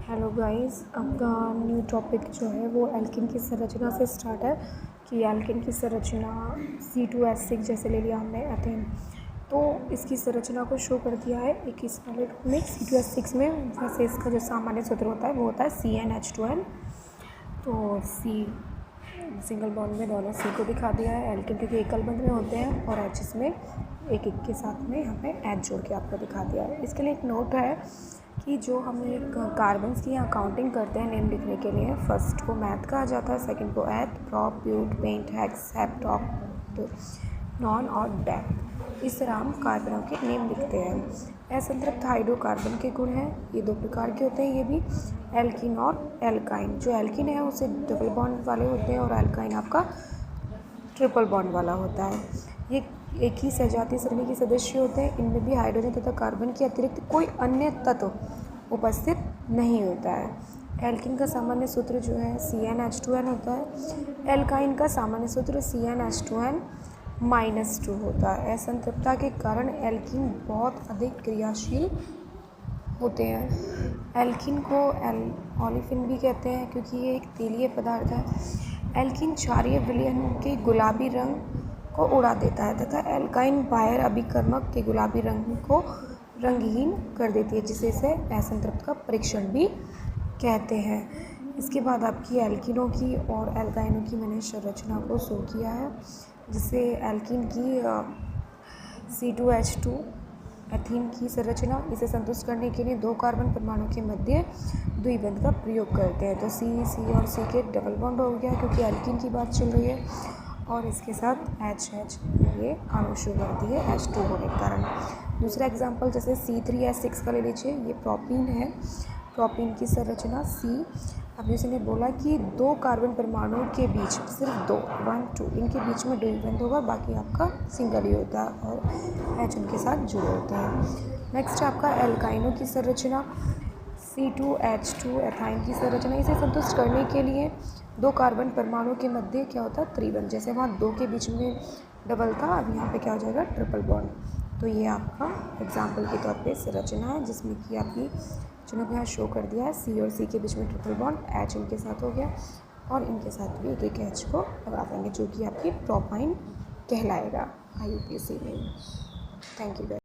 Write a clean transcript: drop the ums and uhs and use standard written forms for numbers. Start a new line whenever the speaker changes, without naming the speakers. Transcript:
Hello guys, आपका new topic जो है वो एल्किन की संरचना से स्टार्ट है कि एल्किन की संरचना C2H6 जैसे ले लिया हमने एथेन। तो इसकी संरचना को शो कर दिया है एक इस वाले में C2H6 में। वैसे इसका जो सामान्य सूत्र होता है वो होता है CnH2n। तो C सिंगल बॉन्ड में दोनों C को दिखा दिया है। एल्किन क्योंकि एकल बंध में होते हैं और H इसमें एक के साथ में यहाँ पे H जोड़ के आपको दिखा दिया है। इसके लिए एक नोट है कि जो हम एक कार्बन्स की यहाँ काउंटिंग करते हैं नेम लिखने के लिए, फर्स्ट को मैथ कहा जाता है, सेकंड को eth, prop, but, pent, hex, hept oct, non और डेप। इस तरह हम कार्बनों के नेम लिखते हैं। असंतृप्त हाइड्रोकार्बन के गुण हैं, ये दो प्रकार के होते हैं, ये भी एल्किन और एल्काइन। जो एल्किन है उसे डबल बॉन्ड वाले होते हैं और एल्काइन आपका ट्रिपल बॉन्ड वाला होता है। ये एक ही सजातीय श्रेणी के सदस्य होते हैं। इनमें भी हाइड्रोजन तथा कार्बन के अतिरिक्त कोई अन्य तत्व उपस्थित नहीं होता है। एल्किन का सामान्य सूत्र जो है CnH2n होता है। एल्काइन का सामान्य सूत्र CnH2n -2 होता है। असंतृप्तता के कारण एल्किन बहुत अधिक क्रियाशील होते हैं। एल्किन को ओलेफिन भी कहते हैं क्योंकि ये एक तेलीय पदार्थ है। एल्किन क्षारीय विलयन के गुलाबी रंग को उड़ा देता है तथा एल्काइन बायर अभिकर्मक के गुलाबी रंग को रंगहीन कर देती है, जिसे इसे असंतृप्त का परीक्षण भी कहते हैं। इसके बाद आपकी एल्किनों की और एल्काइनों की मैंने संरचना को शो किया है, जिससे एल्किन की C2H2 एथीन की संरचना, इसे संतुष्ट करने के लिए दो कार्बन परमाणु के मध्य द्विबंध का प्रयोग करते हैं। तो C और C के डबल बॉन्ड हो गया क्योंकि एल्किन की बात चल रही है, और इसके साथ H ये अणु शो करती है H2 होने के कारण। दूसरा एग्जांपल जैसे C3H6 का ले लीजिए, ये प्रोपीन है। प्रोपीन की संरचना C, अब इसने बोला कि दो कार्बन परमाणुओं के बीच सिर्फ दो 1 2 इनके बीच में द्विबंध होगा, बाकी आपका सिंगल ही होता है और H उनके साथ जुड़े होते हैं। नेक्स्ट आपका एल्काइनों की संरचना C2H2 एथाइन की संरचना, इसे संतुष्ट करने के लिए दो कार्बन परमाणु के मध्य क्या होता है त्रिबंध। जैसे वहाँ दो के बीच में डबल था, अब यहाँ पे क्या हो जाएगा ट्रिपल बॉन्ड। तो ये आपका एग्जाम्पल के तौर पे संरचना है जिसमें कि आपकी चुनाव यहाँ शो कर दिया है। C और C के बीच में ट्रिपल बॉन्ड, H इनके साथ हो गया और इनके साथ भी एक H को लगा देंगे जो कि आपकी प्रोपाइन कहलाएगा IUPAC में। Thank you.